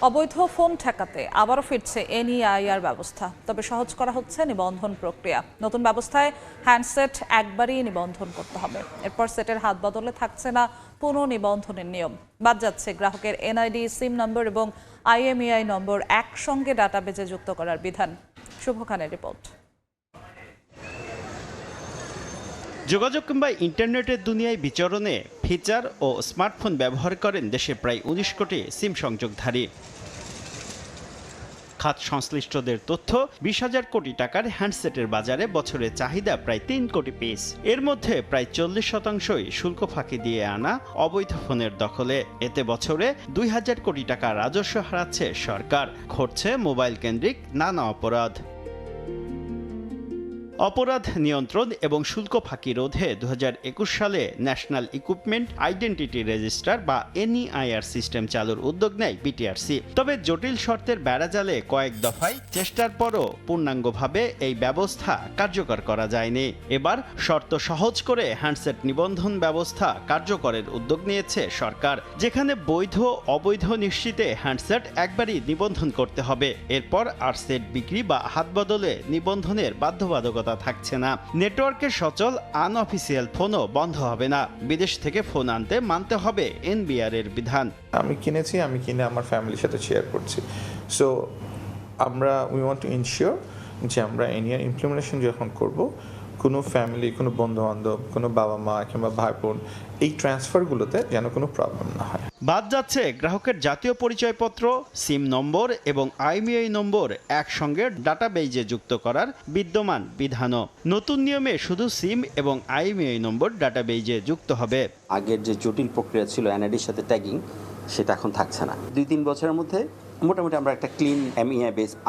অবৈধ ফোন ঠেকাতে আবারও ফিরছে এনইআইআর ব্যবস্থা, তবে সহজ করা হচ্ছে নিবন্ধন প্রক্রিয়া। নতুন ব্যবস্থায় হ্যান্ডসেট একবারই নিবন্ধন করতে হবে, এরপর সেটের হাত বদলে থাকছে না পুনঃনিবন্ধনের নিয়ম। বাদ যাচ্ছে গ্রাহকের এনআইডি, সিম নম্বর এবং আইএমইআই নম্বর একসঙ্গে ডাটাবেজে যুক্ত করার বিধান। শুভ খানের রিপোর্ট। যোগাযোগ কিংবা ইন্টারনেটের দুনিয়ায় বিচরণে ফিচার ও স্মার্টফোন ব্যবহার করেন দেশে প্রায় ১৯ কোটি সিম সংযোগধারী। খাত সংশ্লিষ্টদের তথ্য ২০,০০০ কোটি টাকার হ্যান্ডসেটের বাজারে বছরে চাহিদা প্রায় ৩ কোটি পিস। এর মধ্যে প্রায় ৪০% শুল্ক ফাঁকি দিয়ে আনা অবৈধ ফোনের দখলে। এতে বছরে ২,০০০ কোটি টাকা রাজস্ব হারাচ্ছে সরকার। ঘটছে মোবাইল কেন্দ্রিক নানা অপরাধ। অপরাধ নিয়ন্ত্রণ এবং শুল্ক ফাঁকি রোধে ২০২১ সালে ন্যাশনাল ইকুইপমেন্ট আইডেন্টিটি রেজিস্টার বা এনইআইআর সিস্টেম চালুর উদ্যোগ নেয় বিটিআরসি। তবে জটিল শর্তের বেড়াজালে কয়েক দফায় চেষ্টার পরও পূর্ণাঙ্গভাবে এই ব্যবস্থা কার্যকর করা যায়নি। এবার শর্ত সহজ করে হ্যান্ডসেট নিবন্ধন ব্যবস্থা কার্যকরের উদ্যোগ নিয়েছে সরকার, যেখানে বৈধ অবৈধ নিশ্চিতে হ্যান্ডসেট একবারই নিবন্ধন করতে হবে। এরপর আর সেট বিক্রি বা হাত বদলে নিবন্ধনের বাধ্যবাধকতা থাকছে না। নেটওয়ার্কের সচল আনঅফিসিয়াল ফোনও বন্ধ হবে না। বিদেশ থেকে ফোন আনতে মানতে হবে এনবিআর এর বিধান। আমি কিনে আমার ফ্যামিলির সাথে শেয়ার করছি। So we want to ensure যে আমরা এনইআর ইমপ্লিমেন্টেশন যখন করব, কোনো ফ্যামিলি, কোনো বন্ধুবান্ধব, কোনো বাবা মা কিংবা ভাই বোন এই ট্রান্সফারগুলোতে যেন কোনো প্রবলেম না হয়। বাদ যাচ্ছে গ্রাহকের জাতীয় পরিচয়পত্র, সিম নম্বর এবং আইএমইআই নম্বর একসঙ্গে ডাটাবেজে যুক্ত করার বিদ্যমান বিধানও। নতুন নিয়মে শুধু সিম এবং আইএমইআই নম্বর ডাটাবেজে যুক্ত হবে। আগের যে জটিল প্রক্রিয়া ছিল এনআইডির সাথে ট্যাগিং, সেটা এখন থাকছে না। ২-৩ বছরের মধ্যে মোটামুটি আমরা একটা ক্লিন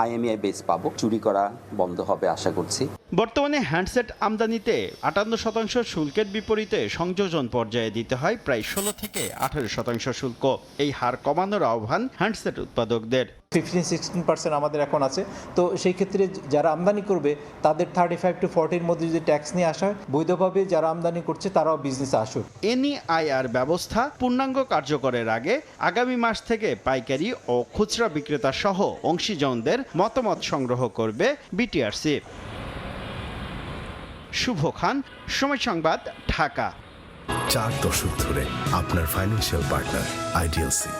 আইএমইআই বেস পাবো। চুরি করা বন্ধ হবে আশা করছি। বর্তমানে হ্যান্ডসেট আমদানিতে ৫৮% শুল্কের বিপরীতে সংযোজন পর্যায়ে দিতে হয় প্রায় ১৬ থেকে ১৮% শুল্ক। এই হার কমানোর আহ্বান হ্যান্ডসেট উৎপাদকদের। 15-16% আমাদের এখন আছে, তো সেই ক্ষেত্রে যারা আমদানি করবে তাদের 35 to 40-র মধ্যে যদি ট্যাক্স নিয়ে আসা হয়, বৈধভাবে যারা আমদানি করছে তারাও বিজনেসে আসুক। এনইআইআর ব্যবস্থা পূর্ণাঙ্গ কার্যকরের আগে আগামী মাস থেকে পাইকারি ও খুচরা বিক্রেতা সহ অংশীজনদের মতামত সংগ্রহ করবে বিটিআরসি। শুভ খান, সময় সংবাদ, ঢাকা। 4 দশক ধরে আপনার ফাইন্যান্সিয়াল পার্টনার আইডিএলসি।